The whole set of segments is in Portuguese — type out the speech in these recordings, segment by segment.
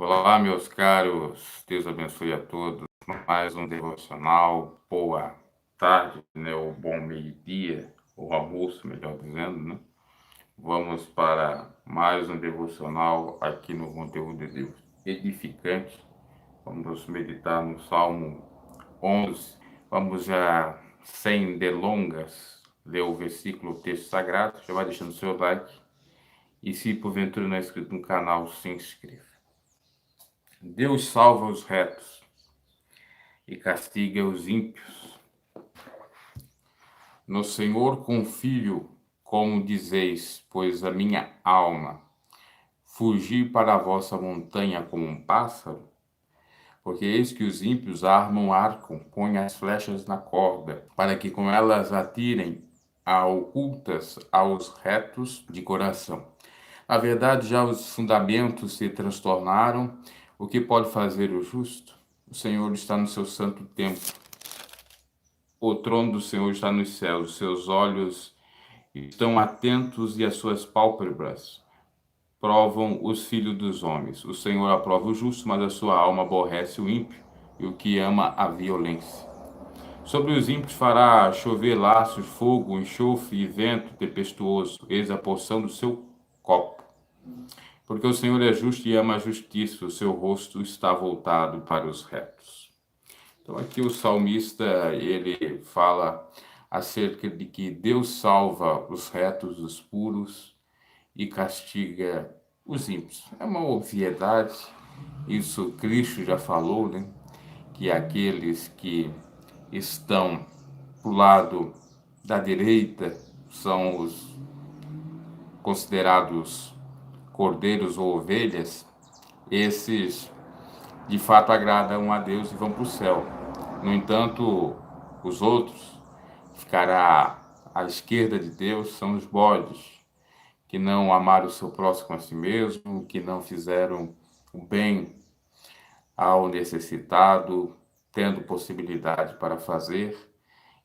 Olá, meus caros, Deus abençoe a todos. Mais um devocional, boa tarde, né? Ou bom meio-dia, ou almoço, melhor dizendo, né? Vamos para mais um devocional aqui no Conteúdo de Deus edificante. Vamos meditar no Salmo 11. Vamos já, sem delongas, ler o versículo, o texto sagrado. Já vai deixando o seu like. E se porventura não é inscrito no canal, se inscreva. Deus salva os retos e castiga os ímpios. No Senhor confio, como dizeis, pois a minha alma fugi para a vossa montanha como um pássaro, porque eis que os ímpios armam arco, põem as flechas na corda, para que com elas atirem a ocultas aos retos de coração. Na verdade, já os fundamentos se transtornaram. O que pode fazer o justo? O Senhor está no seu santo templo. O trono do Senhor está nos céus, os seus olhos estão atentos e as suas pálpebras provam os filhos dos homens. O Senhor aprova o justo, mas a sua alma aborrece o ímpio e o que ama a violência. Sobre os ímpios fará chover laços, fogo, enxofre e vento tempestuoso, eis a porção do seu copo. Porque o Senhor é justo e ama a justiça, o seu rosto está voltado para os retos. Então aqui o salmista, ele fala acerca de que Deus salva os retos, os puros e castiga os ímpios. É uma obviedade, isso Cristo já falou, né? Que aqueles que estão pro lado da direita são os considerados cordeiros ou ovelhas, esses de fato agradam a Deus e vão para o céu. No entanto, os outros, ficará à esquerda de Deus, são os bodes, que não amaram o seu próximo a si mesmo, que não fizeram o bem ao necessitado, tendo possibilidade para fazer,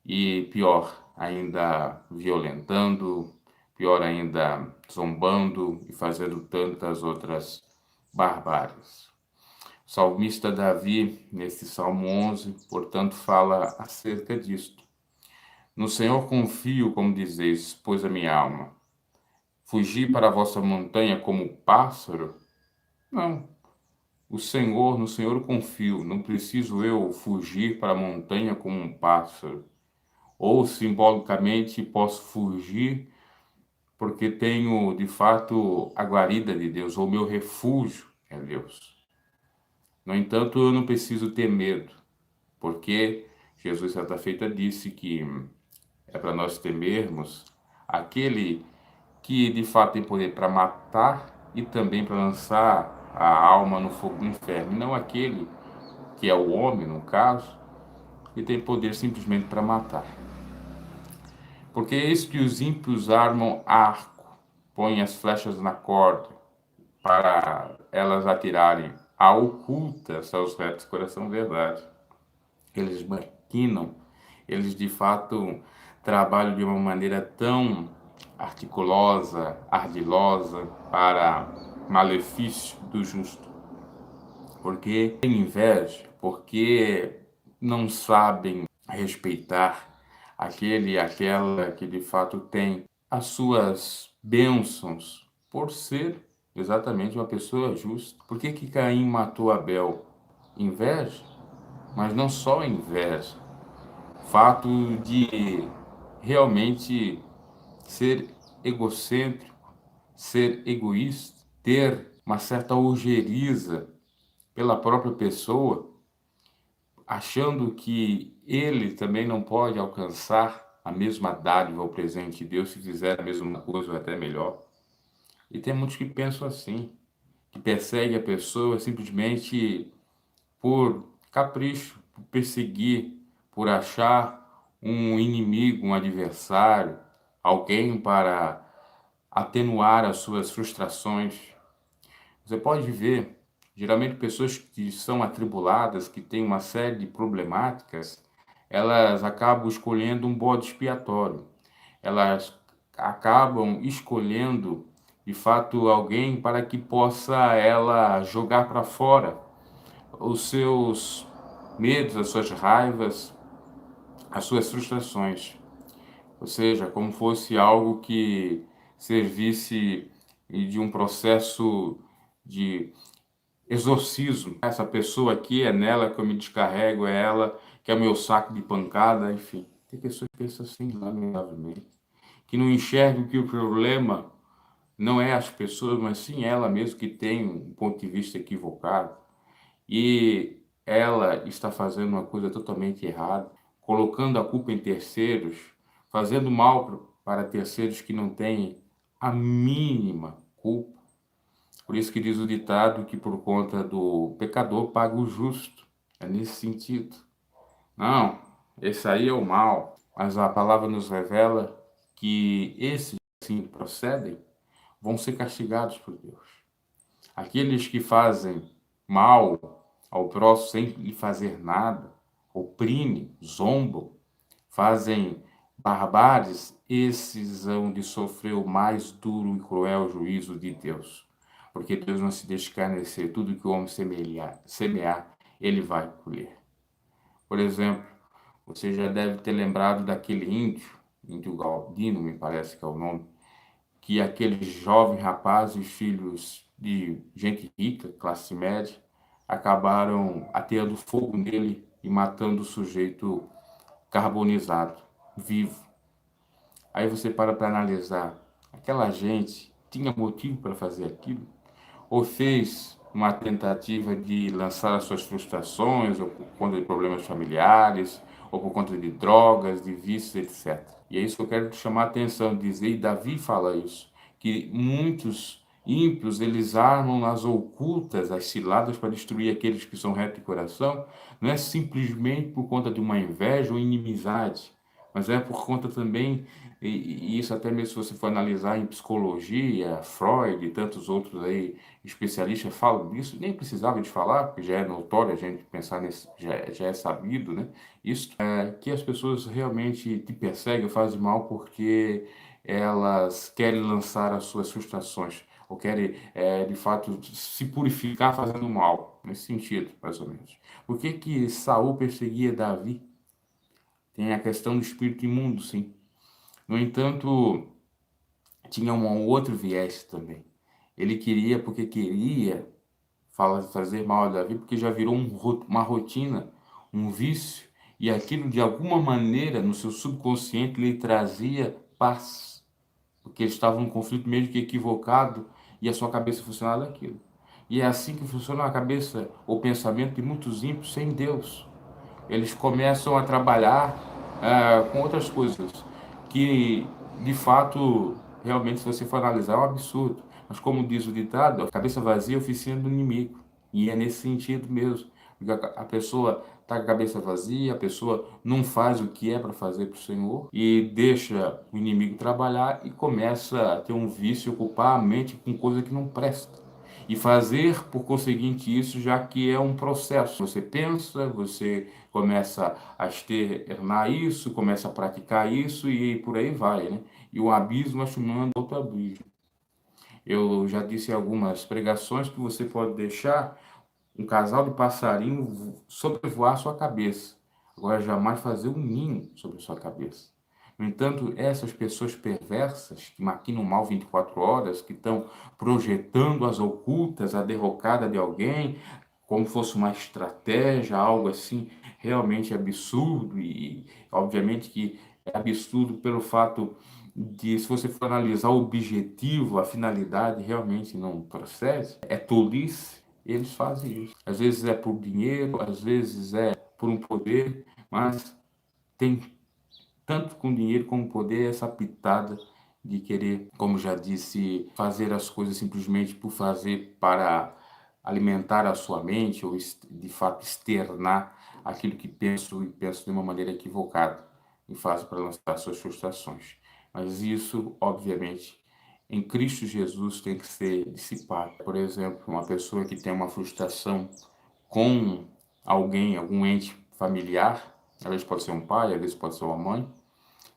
e pior ainda, violentando, pior ainda, zombando e fazendo tantas outras barbáries. O salmista Davi, nesse Salmo 11, portanto, fala acerca disto. No Senhor confio, como dizeis, pois a minha alma. Fugi para a vossa montanha como pássaro? Não. No Senhor confio. Não preciso eu fugir para a montanha como um pássaro. Ou, simbolicamente, posso fugir porque tenho, de fato, a guarida de Deus, ou meu refúgio é Deus. No entanto, eu não preciso ter medo, porque Jesus, certa feita, disse que é para nós temermos aquele que, de fato, tem poder para matar e também para lançar a alma no fogo do inferno, e não aquele que é o homem, no caso, que tem poder simplesmente para matar. Porque eis que os ímpios armam arco, põem as flechas na corda, para elas atirarem a ocultas aos retos, coração verdade. Eles maquinam, eles de fato trabalham de uma maneira tão articulosa, ardilosa, para malefício do justo. Porque tem inveja, porque não sabem respeitar aquele e aquela que de fato tem as suas bênçãos por ser exatamente uma pessoa justa. Por que que Caim matou Abel? Inveja? Mas não só inveja. Fato de realmente ser egocêntrico, ser egoísta, ter uma certa ojeriza pela própria pessoa, achando que ele também não pode alcançar a mesma dádiva ou presente de Deus se fizer a mesma coisa ou até melhor. E tem muitos que pensam assim, que perseguem a pessoa simplesmente por capricho, por perseguir, por achar um inimigo, um adversário, alguém para atenuar as suas frustrações. Você pode ver, geralmente pessoas que são atribuladas, que têm uma série de problemáticas, elas acabam escolhendo um bode expiatório. Elas acabam escolhendo de fato, alguém para que possa ela jogar para fora os seus medos, as suas raivas, as suas frustrações. Ou seja, como fosse algo que servisse de um processo de exorcismo. Essa pessoa aqui é nela que eu me descarrego, é ela que é o meu saco de pancada, enfim. Tem pessoas que pensam assim, lamentavelmente, que não enxergam que o problema não é as pessoas, mas sim ela mesma que tem um ponto de vista equivocado. E ela está fazendo uma coisa totalmente errada, colocando a culpa em terceiros, fazendo mal para terceiros que não têm a mínima culpa. Por isso que diz o ditado que por conta do pecador paga o justo. É nesse sentido. Não, esse aí é o mal. Mas a palavra nos revela que esses sim procedem vão ser castigados por Deus. Aqueles que fazem mal ao próximo sem lhe fazer nada, oprimem, zombam, fazem barbáries, esses hão de sofrer o mais duro e cruel juízo de Deus. Porque Deus não se deixa escarnecer, tudo que o homem semear, ele vai colher. Por exemplo, você já deve ter lembrado daquele índio Galdino, me parece que é o nome, que aqueles jovens rapazes, filhos de gente rica, classe média, acabaram ateando fogo nele e matando o sujeito carbonizado, vivo. Aí você para analisar, aquela gente tinha motivo para fazer aquilo? Ou fez uma tentativa de lançar as suas frustrações, ou por conta de problemas familiares, ou por conta de drogas, de vícios, etc. E é isso que eu quero te chamar a atenção, dizer, e Davi fala isso, que muitos ímpios, eles armam nas ocultas as ciladas para destruir aqueles que são retos de coração, não é simplesmente por conta de uma inveja ou inimizade, mas é por conta também, e isso até mesmo se você for analisar em psicologia, Freud e tantos outros aí, especialistas falam disso, nem precisava de falar, porque já é notório a gente pensar nisso, já é sabido, né? Isso é que as pessoas realmente te perseguem, fazem mal porque elas querem lançar as suas frustrações, ou querem, de fato, se purificar fazendo mal, nesse sentido, mais ou menos. Por que que Saul perseguia Davi? Tem a questão do espírito imundo, sim. No entanto, tinha um outro viés também. Ele queria, porque queria fazer mal a Davi, porque já virou uma rotina, um vício, e aquilo de alguma maneira no seu subconsciente lhe trazia paz, porque ele estava num conflito meio que equivocado e a sua cabeça funcionava daquilo. E é assim que funciona a cabeça, o pensamento de muitos ímpios sem Deus. Eles começam a trabalhar com outras coisas, que de fato, realmente, se você for analisar, é um absurdo. Mas como diz o ditado, a cabeça vazia é a oficina do inimigo. E é nesse sentido mesmo. Porque a pessoa está com a cabeça vazia, a pessoa não faz o que é para fazer para o Senhor e deixa o inimigo trabalhar e começa a ter um vício, ocupar a mente com coisa que não presta e fazer, por conseguinte, isso, já que é um processo. Você pensa, você começa a externar isso, começa a praticar isso e por aí vai, né? E o abismo chamando outro abismo. Eu já disse em algumas pregações que você pode deixar um casal de passarinho sobrevoar a sua cabeça. Agora, jamais fazer um ninho sobre a sua cabeça. No entanto, essas pessoas perversas que maquinam o mal 24 horas, que estão projetando as ocultas, a derrocada de alguém, como fosse uma estratégia, algo assim realmente absurdo, e obviamente que é absurdo pelo fato de, se você for analisar o objetivo, a finalidade realmente não procede, é tolice, eles fazem isso. Às vezes é por dinheiro, às vezes é por um poder, mas tem tanto com dinheiro como poder essa pitada de querer, como já disse, fazer as coisas simplesmente por fazer para alimentar a sua mente ou de fato externar aquilo que penso e penso de uma maneira equivocada e faço para lançar suas frustrações. Mas isso, obviamente, em Cristo Jesus tem que ser dissipado. Por exemplo, uma pessoa que tem uma frustração com alguém, algum ente familiar, às vezes pode ser um pai, às vezes pode ser uma mãe,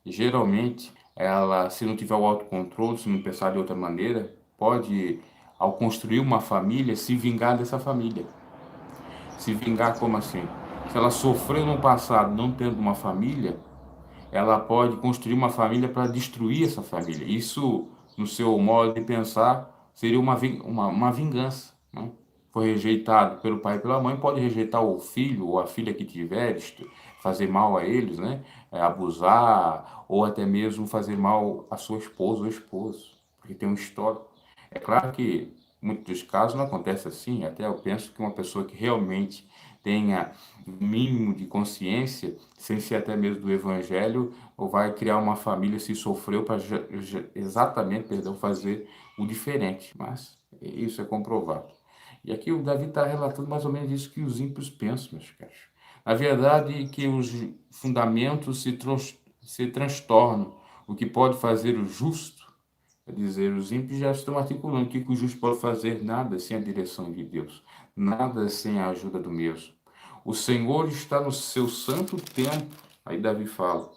geralmente ela, se não tiver o autocontrole, se não pensar de outra maneira, pode, ao construir uma família, se vingar dessa família. Se vingar como assim? Se ela sofreu no passado não tendo uma família, ela pode construir uma família para destruir essa família. Isso, no seu modo de pensar, seria uma vingança, né? Foi rejeitado pelo pai e pela mãe, pode rejeitar o filho ou a filha que tiver, fazer mal a eles, né? Abusar, ou até mesmo fazer mal à sua esposa ou esposo, porque tem um histórico. É claro que muitos casos não acontece assim, até eu penso que uma pessoa que realmente tenha um mínimo de consciência, sem ser até mesmo do evangelho, ou vai criar uma família se sofreu para exatamente, perdão, fazer o diferente, mas isso é comprovado. E aqui o Davi está relatando mais ou menos isso que os ímpios pensam, meus caros. Na verdade, que os fundamentos se transtornam, o que pode fazer o justo. Quer dizer, os ímpios já estão articulando o que o justo pode fazer, nada sem a direção de Deus, nada sem a ajuda do mesmo. O Senhor está no seu santo templo, aí Davi fala,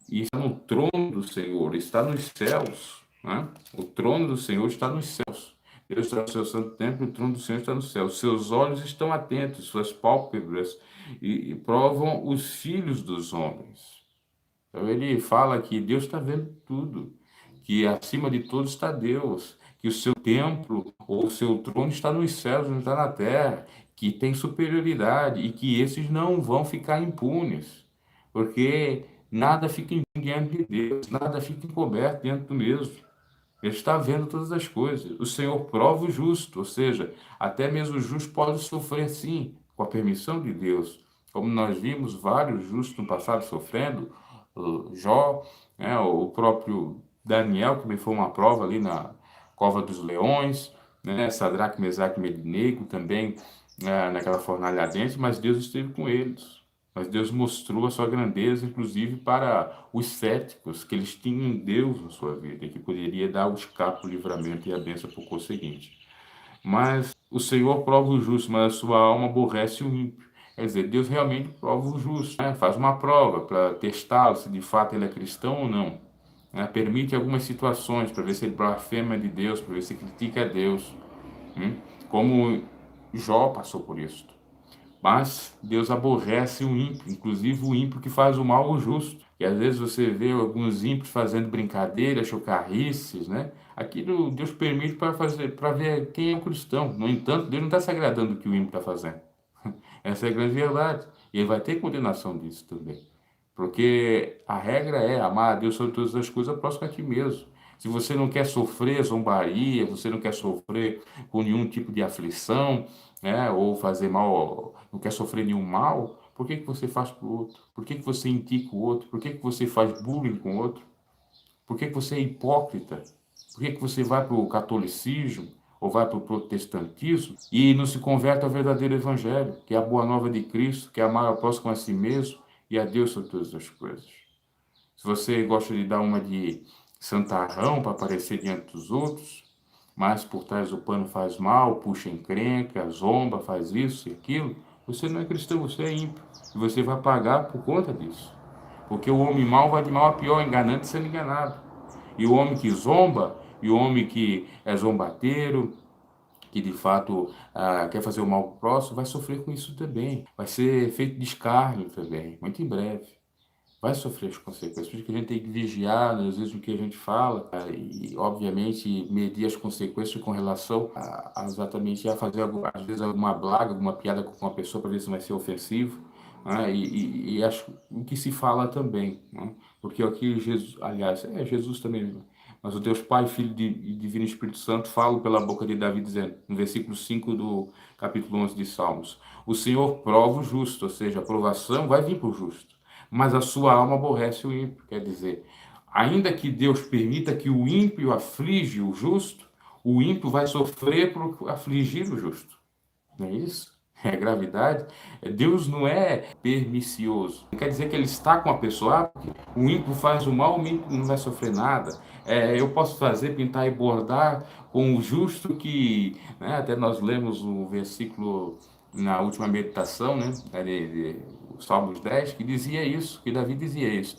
e está no trono do Senhor, está nos céus, né? O trono do Senhor está nos céus. Deus está no seu santo templo, e o trono do Senhor está no céu. Seus olhos estão atentos, suas pálpebras e provam os filhos dos homens. Então ele fala que Deus está vendo tudo, que acima de tudo está Deus, que o seu templo ou o seu trono está nos céus, não está na terra, que tem superioridade e que esses não vão ficar impunes, porque nada fica impune diante de Deus, nada fica encoberto diante do mesmo. Ele está vendo todas as coisas. O Senhor prova o justo, ou seja, até mesmo o justo pode sofrer sim, com a permissão de Deus. Como nós vimos vários justos no passado sofrendo, Jó, né, o próprio Daniel, que me foi uma prova ali na cova dos leões, né, Sadraque, Mesaque e Abednego também, naquela fornalha ardente, mas Deus esteve com eles. Mas Deus mostrou a sua grandeza, inclusive para os céticos, que eles tinham Deus na sua vida, e que poderia dar o escape, o livramento e a bênção por conseguinte. Mas o Senhor prova o justo, mas a sua alma aborrece o ímpio. Quer dizer, Deus realmente prova o justo, né? Faz uma prova para testá-lo, se de fato ele é cristão ou não. Né? Permite algumas situações para ver se ele blasfema de Deus, para ver se critica a Deus. Como Jó passou por isso. Mas Deus aborrece o ímpio, inclusive o ímpio que faz o mal ao justo. E às vezes você vê alguns ímpios fazendo brincadeiras, chocarrices, né? Aquilo Deus permite para ver quem é o cristão. No entanto, Deus não está se agradando do que o ímpio está fazendo. Essa é a grande verdade. E ele vai ter condenação disso também. Porque a regra é amar a Deus sobre todas as coisas, próximo a ti mesmo. Se você não quer sofrer zombaria, você não quer sofrer com nenhum tipo de aflição, né, ou fazer mal, não quer sofrer nenhum mal, por que que você faz para o outro? Por que que você indica o outro? Por que que você faz bullying com o outro? Por que que você é hipócrita? Por que que você vai para o catolicismo ou vai para o protestantismo e não se converte ao verdadeiro evangelho, que é a boa nova de Cristo, que é amar ao próximo a si mesmo e a Deus sobre todas as coisas? Se você gosta de dar uma de santarrão para aparecer diante dos outros, mas por trás do pano faz mal, puxa encrenca, zomba, faz isso e aquilo, você não é cristão, você é ímpio. E você vai pagar por conta disso. Porque o homem mau vai de mal a pior, enganando e sendo enganado. E o homem que zomba, e o homem que é zombateiro, que de fato quer fazer o mal pro próximo, vai sofrer com isso também. Vai ser feito de escárnio também, muito em breve. Vai sofrer as consequências. Por isso que a gente tem que vigiar, né, às vezes, o que a gente fala, e, obviamente, medir as consequências com relação a exatamente a fazer, às vezes, alguma blaga, alguma piada com uma pessoa para ver se vai ser ofensivo, né, e acho o que se fala também, né, porque aqui Jesus, aliás, é Jesus também, né, mas o Deus Pai, Filho e Divino Espírito Santo falam pela boca de Davi, dizendo, no versículo 5 do capítulo 11 de Salmos, o Senhor prova o justo, ou seja, a provação vai vir para o justo, mas a sua alma aborrece o ímpio. Quer dizer, ainda que Deus permita que o ímpio aflige o justo, o ímpio vai sofrer por afligir o justo. Não é isso? É gravidade. Deus não é pernicioso. Não quer dizer que ele está com a pessoa, porque o ímpio faz o mal, o ímpio não vai sofrer nada. Eu posso fazer, pintar e bordar com o justo que, né, até nós lemos o versículo na última meditação, né, Salmos 10, que dizia isso, que Davi dizia isso.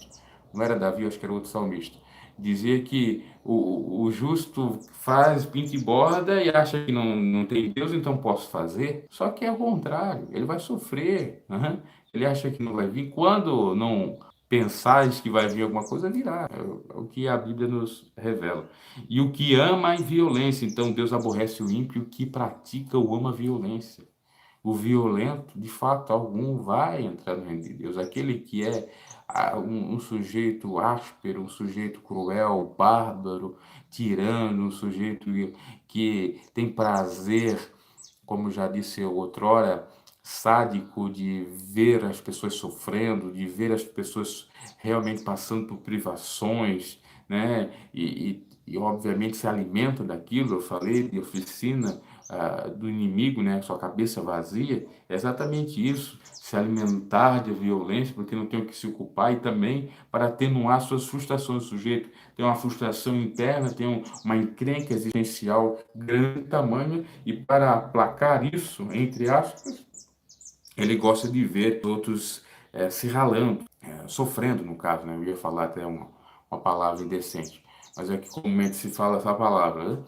Não era Davi, acho que era outro salmista. Dizia que o justo faz, pinta e borda e acha que não tem Deus, então posso fazer. Só que é o contrário, ele vai sofrer. Ele acha que não vai vir. Quando não pensares que vai vir alguma coisa, virá. É o que a Bíblia nos revela. E o que ama a violência, então Deus aborrece o ímpio, o que pratica o ama a violência. O violento, de fato, algum vai entrar no reino de Deus. Aquele que é um sujeito áspero, um sujeito cruel, bárbaro, tirano, um sujeito que tem prazer, como já disse outrora, sádico de ver as pessoas sofrendo, de ver as pessoas realmente passando por privações, né? E obviamente se alimenta daquilo. Eu falei de oficina do inimigo, né? Sua cabeça vazia, é exatamente isso. Se alimentar de violência, porque não tem o que se ocupar, e também para atenuar suas frustrações. O sujeito tem uma frustração interna, tem uma encrenca existencial grande tamanho, e para aplacar isso, entre aspas, ele gosta de ver outros se ralando, sofrendo, no caso, né? Eu ia falar até uma palavra indecente, mas é que comumente se fala essa palavra,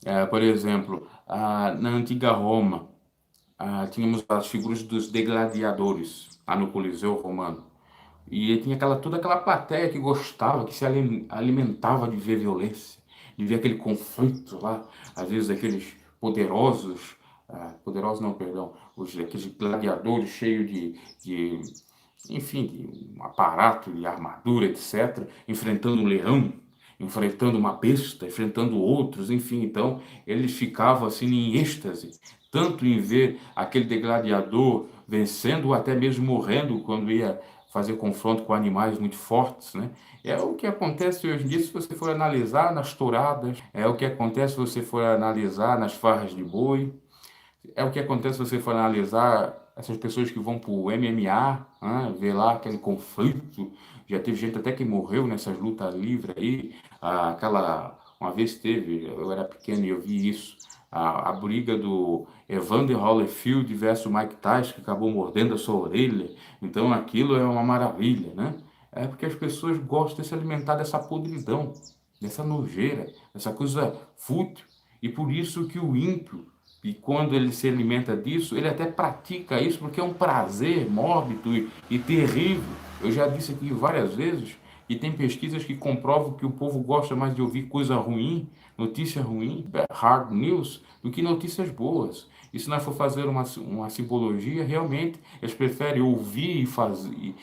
né? Por exemplo, na antiga Roma, tínhamos as figuras dos degladiadores, lá no Coliseu Romano. E tinha toda aquela plateia que gostava, que se alimentava de ver violência, de ver aquele conflito lá, às vezes aqueles poderosos, poderosos não, perdão, aqueles gladiadores cheios enfim, de um aparato de armadura, etc., enfrentando um leão, enfrentando uma besta, enfrentando outros, enfim. Então eles ficavam assim em êxtase, tanto em ver aquele degladiador vencendo ou até mesmo morrendo quando ia fazer confronto com animais muito fortes, né? É o que acontece hoje em dia se você for analisar nas touradas, é o que acontece se você for analisar nas farras de boi, é o que acontece se você for analisar essas pessoas que vão para o MMA, né, ver lá aquele conflito. Já teve gente até que morreu nessas lutas livres aí. Uma vez teve, eu era pequeno e eu vi isso, a briga do Evander Holyfield versus Mike Tyson, que acabou mordendo a sua orelha. Então aquilo é uma maravilha, né? É porque as pessoas gostam de se alimentar dessa podridão, dessa nojeira, dessa coisa fútil. E por isso que o ímpio, e quando ele se alimenta disso, ele até pratica isso porque é um prazer mórbido e terrível. Eu já disse aqui várias vezes que tem pesquisas que comprovam que o povo gosta mais de ouvir coisa ruim, notícia ruim, hard news, do que notícias boas. E se nós for fazer uma simbologia, realmente eles preferem ouvir e fazer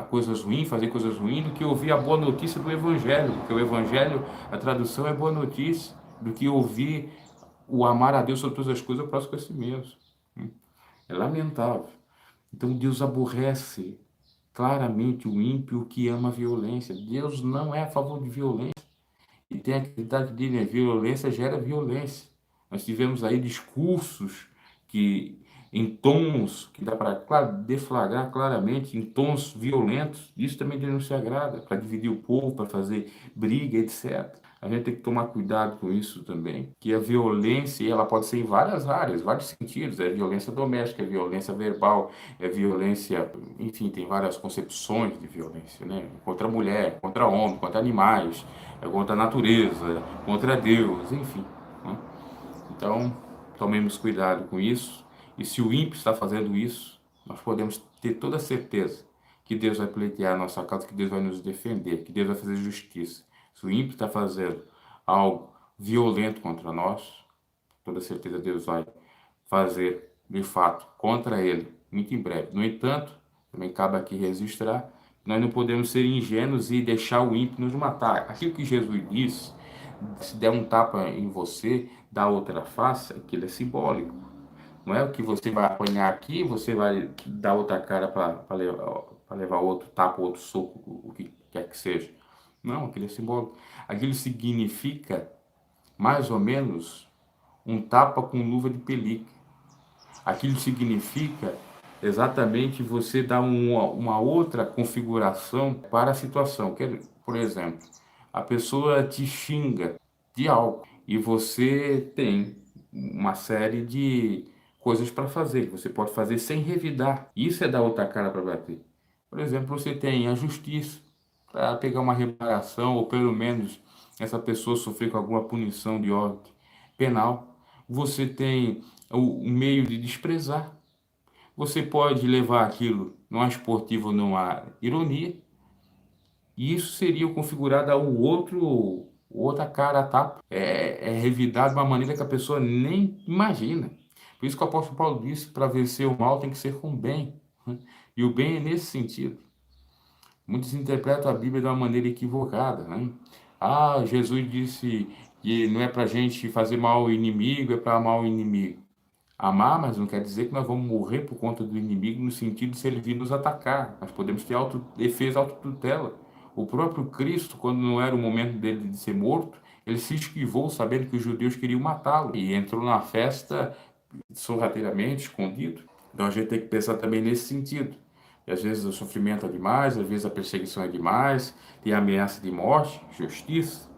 coisas ruins, fazer coisas ruins, do que ouvir a boa notícia do Evangelho. Porque o Evangelho, a tradução é boa notícia, do que ouvir o amar a Deus sobre todas as coisas, é o próximo a si mesmo. É lamentável. Então Deus aborrece claramente o ímpio que ama a violência. Deus não é a favor de violência. E tem acreditado que a violência gera violência. Nós tivemos aí discursos que em tons que dá para deflagrar claramente, em tons violentos. Isso também Deus não se agrada, para dividir o povo, para fazer briga, etc. A gente tem que tomar cuidado com isso também, que a violência ela pode ser em várias áreas, vários sentidos. É violência doméstica, é violência verbal, é violência, enfim, tem várias concepções de violência, né? Contra a mulher, contra homem, contra animais, contra a natureza, contra Deus, enfim, né? Então, tomemos cuidado com isso. E se o ímpio está fazendo isso, nós podemos ter toda a certeza que Deus vai pleitear a nossa causa, que Deus vai nos defender, que Deus vai fazer justiça. Se o ímpio está fazendo algo violento contra nós, toda certeza Deus vai fazer, de fato, contra ele, muito em breve. No entanto, também cabe aqui registrar, nós não podemos ser ingênuos e deixar o ímpio nos matar. Aquilo que Jesus disse, se der um tapa em você, dá outra face, aquilo é simbólico. Não é o que você vai apanhar aqui, você vai dar outra cara para levar outro tapa, outro soco, o que quer que seja. Não, aquilo é simbólico. Aquilo significa, mais ou menos, um tapa com luva de pelica. Aquilo significa exatamente você dar uma outra configuração para a situação. Por exemplo, a pessoa te xinga de algo e você tem uma série de coisas para fazer, que você pode fazer sem revidar. Isso é dar outra cara para bater. Por exemplo, você tem a justiça para pegar uma reparação ou pelo menos essa pessoa sofrer com alguma punição de ordem penal. Você tem o meio de desprezar. Você pode levar aquilo numa esportiva ou numa ironia, e isso seria configurado ao outra cara a tapa. É revidado de uma maneira que a pessoa nem imagina. Por isso que o apóstolo Paulo disse, para vencer o mal tem que ser com o bem, né? E o bem é nesse sentido. Muitos interpretam a Bíblia de uma maneira equivocada, né? Ah, Jesus disse que não é para a gente fazer mal ao inimigo, é para amar o inimigo. Amar, mas não quer dizer que nós vamos morrer por conta do inimigo no sentido de se ele vir nos atacar. Nós podemos ter autodefesa, autotutela. O próprio Cristo, quando não era o momento dele de ser morto, ele se esquivou sabendo que os judeus queriam matá-lo e entrou na festa sorrateiramente, escondido. Então a gente tem que pensar também nesse sentido. E às vezes o sofrimento é demais, às vezes a perseguição é demais, tem ameaça de morte, justiça,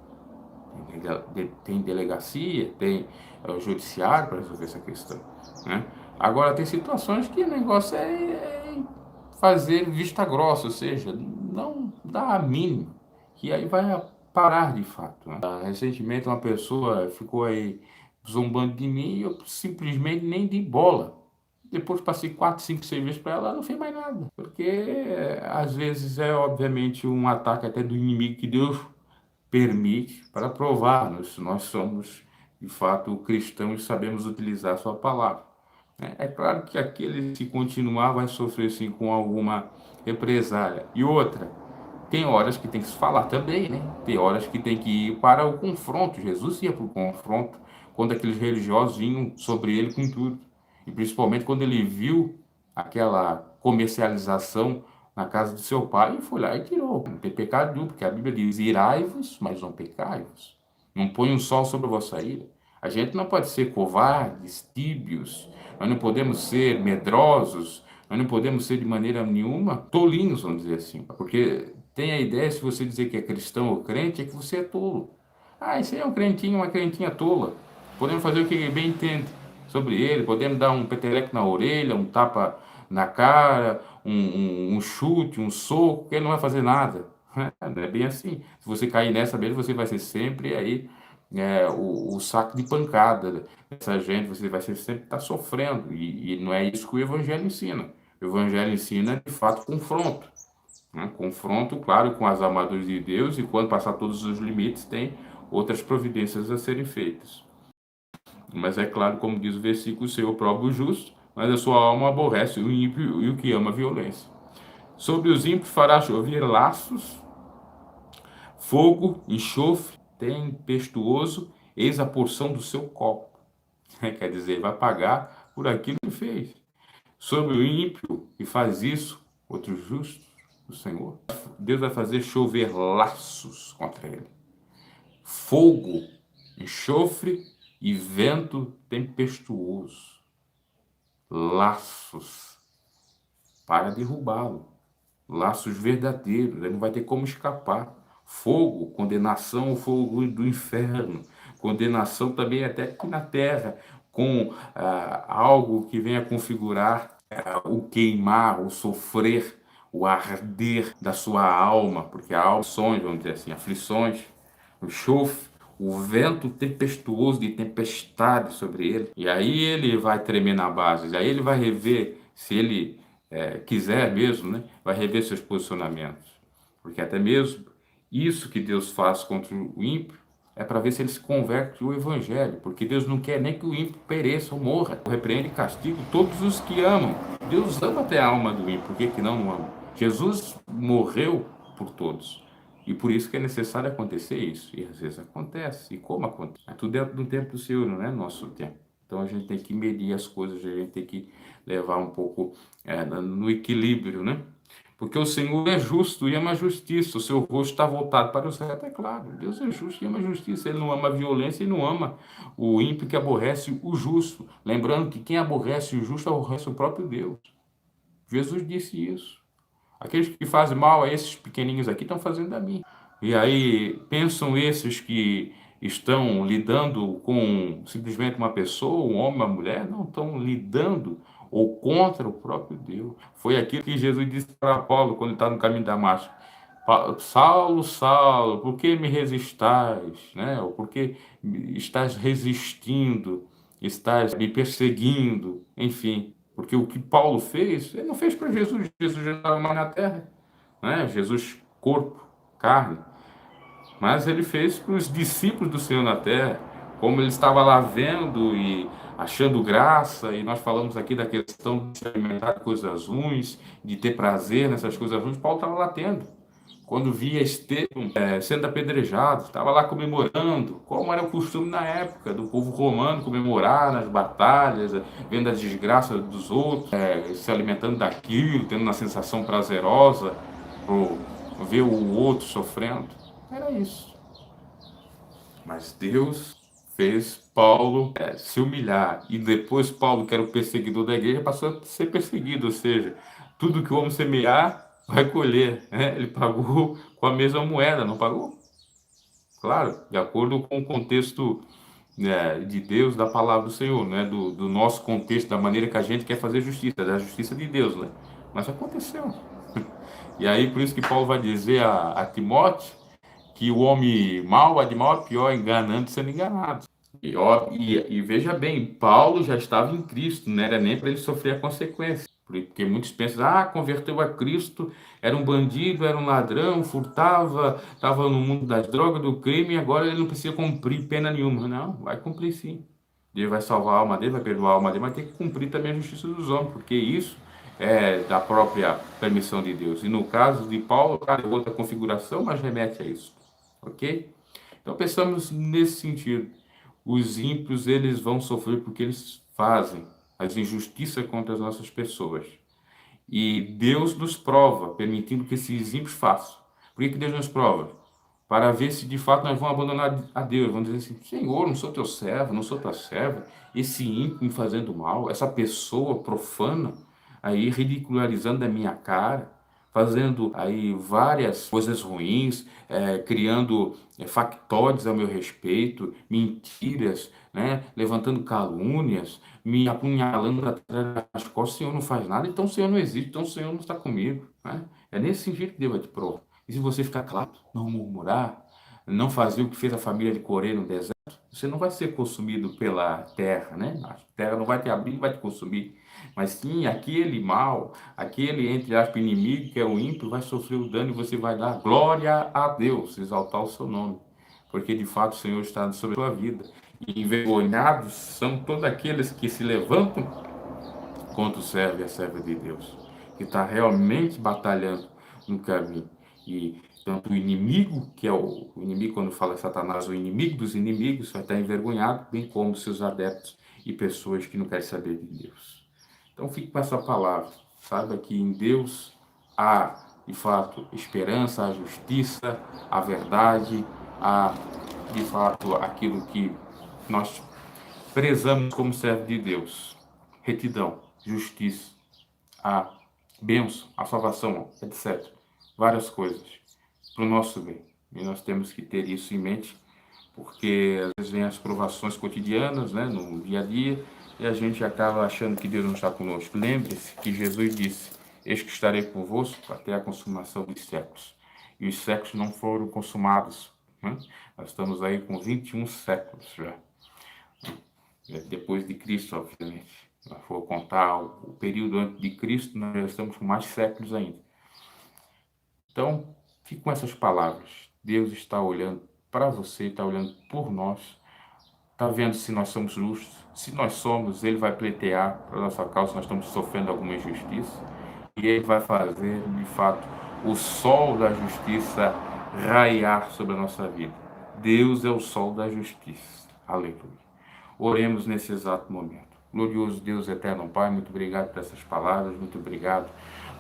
tem delegacia, tem o judiciário para resolver essa questão, né? Agora tem situações que o negócio é fazer vista grossa, ou seja, não dá a mínima, que aí vai parar de fato, né? Recentemente uma pessoa ficou aí zombando de mim e eu simplesmente nem dei bola. Depois passei 4, 5 cervejas para ela, ela não fez mais nada. Porque às vezes é obviamente um ataque até do inimigo que Deus permite para provar-nos. Nós somos de fato cristãos e sabemos utilizar a sua palavra. É claro que aquele, se continuar, vai sofrer sim com alguma represália. E outra, tem horas que tem que se falar também, né? Tem horas que tem que ir para o confronto. Jesus ia para o confronto quando aqueles religiosos vinham sobre ele com tudo. E principalmente quando ele viu aquela comercialização na casa do seu pai e foi lá e tirou. Não tem pecado nenhum, porque a Bíblia diz: irai-vos, mas não pecai-vos. Não põe um sol sobre a vossa ira. A gente não pode ser covardes, tíbios, nós não podemos ser medrosos, nós não podemos ser de maneira nenhuma tolinhos, vamos dizer assim. Porque tem a ideia, se você dizer que é cristão ou crente, é que você é tolo. Ah, esse aí é um crentinho, uma crentinha tola. Podemos fazer o que bem entende sobre ele, podemos dar um peteleco na orelha, um tapa na cara, um chute, um soco, que ele não vai fazer nada. Não é bem assim. Se você cair nessa mesmo, você vai ser sempre aí o saco de pancada dessa gente, você vai ser sempre estar sofrendo. E não é isso que o Evangelho ensina. O Evangelho ensina, de fato, confronto. Né? Confronto, claro, com as armaduras de Deus, e quando passar todos os limites, tem outras providências a serem feitas. Mas é claro, como diz o versículo, o Senhor prova o justo, mas a sua alma aborrece o ímpio e o que ama a violência. Sobre os ímpios fará chover laços, fogo, enxofre, tempestuoso, eis a porção do seu copo. Quer dizer, vai pagar por aquilo que fez. Sobre o ímpio que faz isso, outro justo, o Senhor, Deus vai fazer chover laços contra ele. Fogo, enxofre e vento tempestuoso. Laços para derrubá-lo. Laços verdadeiros, ele não vai ter como escapar. Fogo, condenação, fogo do inferno. Condenação também até aqui na terra, com algo que venha configurar o queimar, o sofrer, o arder da sua alma, porque a alma, sonhos, vamos dizer assim, aflições, o enxofre, o vento tempestuoso de tempestade sobre ele. E aí ele vai tremer na base, e aí ele vai rever, se ele quiser mesmo, né, vai rever seus posicionamentos. Porque até mesmo isso que Deus faz contra o ímpio é para ver se ele se converte ao Evangelho, porque Deus não quer nem que o ímpio pereça ou morra. Repreende e castiga todos os que amam. Deus ama até a alma do ímpio, por que não ama? Jesus morreu por todos. E por isso que é necessário acontecer isso. E às vezes acontece. E como acontece? É tudo dentro do tempo do Senhor, não é nosso tempo. Então a gente tem que medir as coisas, a gente tem que levar um pouco no equilíbrio, né? Porque o Senhor é justo e ama a justiça. O seu rosto está voltado para os retos, é claro. Deus é justo e ama a justiça. Ele não ama a violência e não ama o ímpio que aborrece o justo. Lembrando que quem aborrece o justo aborrece o próprio Deus. Jesus disse isso. Aqueles que fazem mal a esses pequenininhos aqui estão fazendo a mim. E aí pensam esses que estão lidando com simplesmente uma pessoa, um homem, uma mulher, não estão lidando ou contra o próprio Deus. Foi aquilo que Jesus disse para Paulo quando ele está no caminho de Damasco. Saulo, Saulo, por que me resistais, né? Ou por que estás resistindo, estás me perseguindo, enfim. Porque o que Paulo fez, ele não fez para Jesus, Jesus já estava mais na terra, né? Jesus, corpo, carne. Mas ele fez para os discípulos do Senhor na terra, como ele estava lá vendo e achando graça, e nós falamos aqui da questão de se alimentar de coisas ruins, de ter prazer nessas coisas ruins, Paulo estava lá tendo. Quando via Estevão sendo apedrejado, estava lá comemorando, como era o costume na época do povo romano comemorar nas batalhas, vendo as desgraças dos outros, se alimentando daquilo, tendo uma sensação prazerosa por ver o outro sofrendo. Era isso. Mas Deus fez Paulo se humilhar. E depois Paulo, que era o perseguidor da igreja, passou a ser perseguido. Ou seja, tudo que o homem semear, vai colher, né? Ele pagou com a mesma moeda, não pagou? Claro, de acordo com o contexto, né, de Deus, da palavra do Senhor, né? Do nosso contexto, da maneira que a gente quer fazer justiça, da justiça de Deus, né? Mas aconteceu. E aí, por isso que Paulo vai dizer a Timóteo que o homem mau, de mal a pior, enganando, sendo enganado. E veja bem, Paulo já estava em Cristo, não era nem para ele sofrer a consequência. Porque muitos pensam, converteu a Cristo, era um bandido, era um ladrão, furtava, estava no mundo das drogas, do crime, e agora ele não precisa cumprir pena nenhuma. Não, vai cumprir sim. Deus vai salvar a alma dele, vai perdoar a alma dele, mas tem que cumprir também a justiça dos homens, porque isso é da própria permissão de Deus. E no caso de Paulo, cara, é outra configuração, mas remete a isso. Ok? Então pensamos nesse sentido. Os ímpios, eles vão sofrer porque eles fazem as injustiças contra as nossas pessoas. E Deus nos prova, permitindo que esses ímpios façam. Por que Deus nos prova? Para ver se de fato nós vamos abandonar a Deus. Vamos dizer assim, Senhor, não sou teu servo, não sou tua serva. Esse ímpio me fazendo mal, essa pessoa profana, aí ridicularizando a minha cara, fazendo aí várias coisas ruins, criando factóides a meu respeito, mentiras, né? Levantando calúnias, me apunhalando atrás das costas. O Senhor não faz nada, então o Senhor não existe, então o Senhor não está comigo, né? É nesse sentido que Deus vai te provar. E se você ficar claro, não murmurar, não fazer o que fez a família de Coré no deserto, você não vai ser consumido pela terra, né? A terra não vai te abrir e vai te consumir. Mas sim, aquele mal, aquele, entre aspas, inimigo, que é o ímpio, vai sofrer o dano e você vai dar glória a Deus, exaltar o seu nome. Porque de fato o Senhor está sobre a sua vida. E envergonhados são todos aqueles que se levantam contra o servo e a serva de Deus, que está realmente batalhando no caminho. E tanto o inimigo, que é o inimigo, quando fala Satanás, o inimigo dos inimigos, vai estar envergonhado, bem como seus adeptos e pessoas que não querem saber de Deus. Então fique com essa palavra. Saiba que em Deus há, de fato, esperança, a justiça, a verdade, há, de fato, aquilo que nós prezamos como servo de Deus. Retidão, justiça, a bênção, a salvação, etc. Várias coisas para o nosso bem. E nós temos que ter isso em mente, porque às vezes vem as provações cotidianas, né, no dia a dia, e a gente acaba achando que Deus não está conosco. Lembre-se que Jesus disse, eis que estarei convosco até a consumação dos séculos. E os séculos não foram consumados, né? Nós estamos aí com 21 séculos já. Depois de Cristo, obviamente. Se nós for contar o período antes de Cristo, nós já estamos com mais séculos ainda. Então, fique com essas palavras. Deus está olhando para você, está olhando por nós, está vendo se nós somos justos. Se nós somos, Ele vai pleitear para a nossa causa se nós estamos sofrendo alguma injustiça. E Ele vai fazer, de fato, o sol da justiça raiar sobre a nossa vida. Deus é o sol da justiça. Aleluia. Oremos nesse exato momento. Glorioso Deus, eterno Pai, muito obrigado por essas palavras, muito obrigado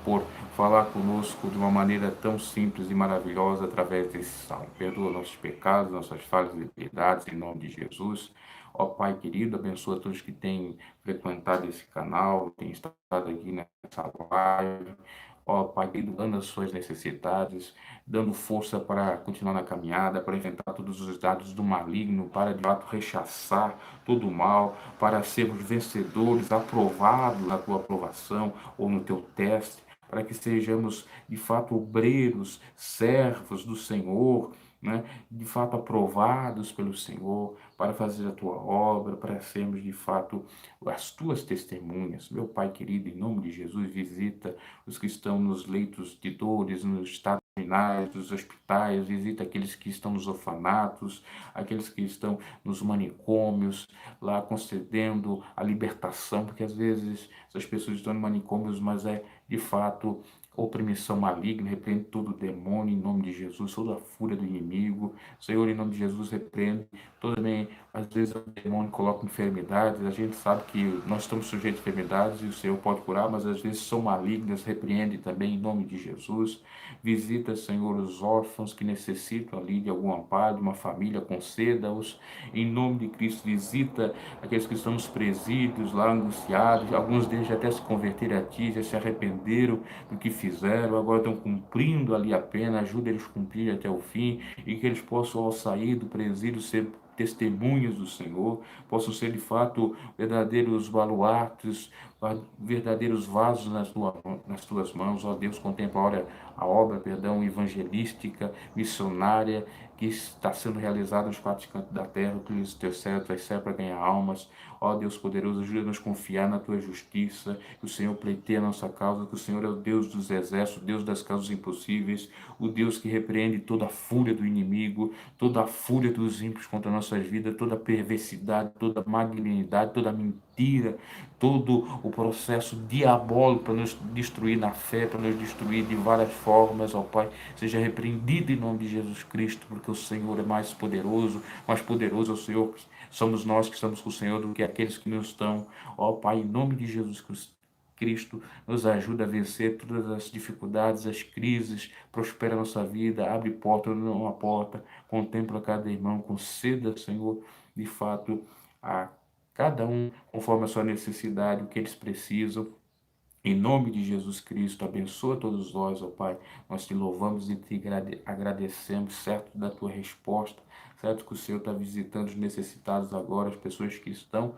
por falar conosco de uma maneira tão simples e maravilhosa através desse salmo. Perdoa nossos pecados, nossas falhas e liberdades, em nome de Jesus. Ó Pai querido, abençoa todos que têm frequentado esse canal, têm estado aqui nessa live. Ó Pai querido, dando as suas necessidades, dando força para continuar na caminhada, para enfrentar todos os dados do maligno, para de fato rechaçar todo o mal, para sermos vencedores, aprovados na tua aprovação ou no teu teste. para que sejamos de fato obreiros, servos do Senhor, né? De fato aprovados pelo Senhor para fazer a tua obra, para sermos de fato as tuas testemunhas. Meu Pai querido, em nome de Jesus, visita os que estão nos leitos de dores, nos estados finais dos hospitais, visita aqueles que estão nos orfanatos, aqueles que estão nos manicômios, lá concedendo a libertação, porque às vezes essas pessoas estão em manicômios, mas é de fato opressão maligna. Repreende todo demônio em nome de Jesus, toda a fúria do inimigo. Senhor, em nome de Jesus, repreende também, às vezes o demônio coloca enfermidades, a gente sabe que nós estamos sujeitos a enfermidades e o Senhor pode curar, mas às vezes são malignas, repreende também em nome de Jesus. Visita, Senhor, os órfãos que necessitam ali de algum amparo, de uma família, conceda-os em nome de Cristo. Visita aqueles que estão nos presídios lá angustiados, alguns deles já até se converteram a Ti, já se arrependeram do que fizeram, agora estão cumprindo ali a pena. Ajuda eles a cumprir até o fim e que eles possam, ao sair do presídio, ser testemunhas do Senhor, possam ser de fato verdadeiros baluartes, verdadeiros vasos nas tuas mãos. Ó Deus, contempla a obra, perdão, evangelística, missionária, que está sendo realizada nos quatro cantos da terra, que o teu céu vai ser para ganhar almas. Ó Deus poderoso, ajuda-nos a confiar na tua justiça, que o Senhor pleiteia a nossa causa, que o Senhor é o Deus dos exércitos, o Deus das causas impossíveis, o Deus que repreende toda a fúria do inimigo, toda a fúria dos ímpios contra nossas vidas, toda a perversidade, toda a malignidade, toda a mentira, todo o processo diabólico para nos destruir na fé, para nos destruir de várias formas, ó Pai, seja repreendido em nome de Jesus Cristo, porque o Senhor é mais poderoso é o Senhor. Somos nós que estamos com o Senhor do que aqueles que não estão. Ó Pai, em nome de Jesus Cristo, nos ajuda a vencer todas as dificuldades, as crises, prospera a nossa vida, abre porta onde não há porta, contempla cada irmão, conceda, Senhor, de fato, a cada um conforme a sua necessidade, o que eles precisam. Em nome de Jesus Cristo, abençoa todos nós, ó Pai. Nós te louvamos e te agradecemos, certo da tua resposta, certo que o Senhor está visitando os necessitados agora, as pessoas que estão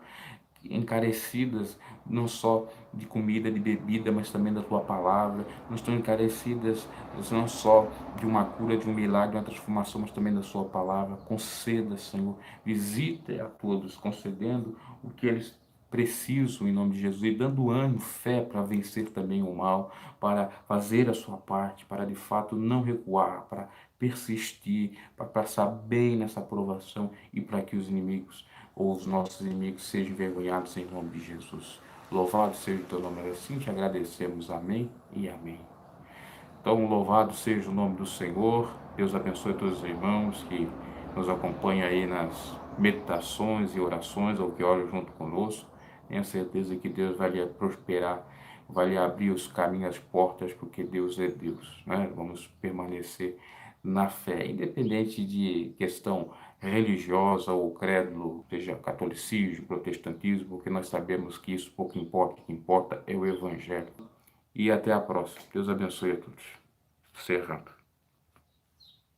encarecidas, não só de comida, de bebida, mas também da tua palavra. Não estão encarecidas não só de uma cura, de um milagre, de uma transformação, mas também da sua palavra. Conceda, Senhor, visita a todos, concedendo o que eles precisam em nome de Jesus e dando ânimo, fé para vencer também o mal, para fazer a sua parte, para de fato não recuar, para persistir, para passar bem nessa provação e para que os inimigos ou os nossos inimigos sejam envergonhados em nome de Jesus. Louvado seja o teu nome, assim te agradecemos. Amém e amém. Então, louvado seja o nome do Senhor. Deus abençoe todos os irmãos que nos acompanham aí nas meditações e orações, ou que oram junto conosco. Tenha certeza que Deus vai lhe prosperar, vai lhe abrir os caminhos, as portas, porque Deus é Deus, né? Vamos permanecer na fé, independente de questão religiosa ou credo, seja catolicismo, protestantismo, porque nós sabemos que isso pouco importa, o que importa é o Evangelho. E até a próxima. Deus abençoe a todos. Cerrando.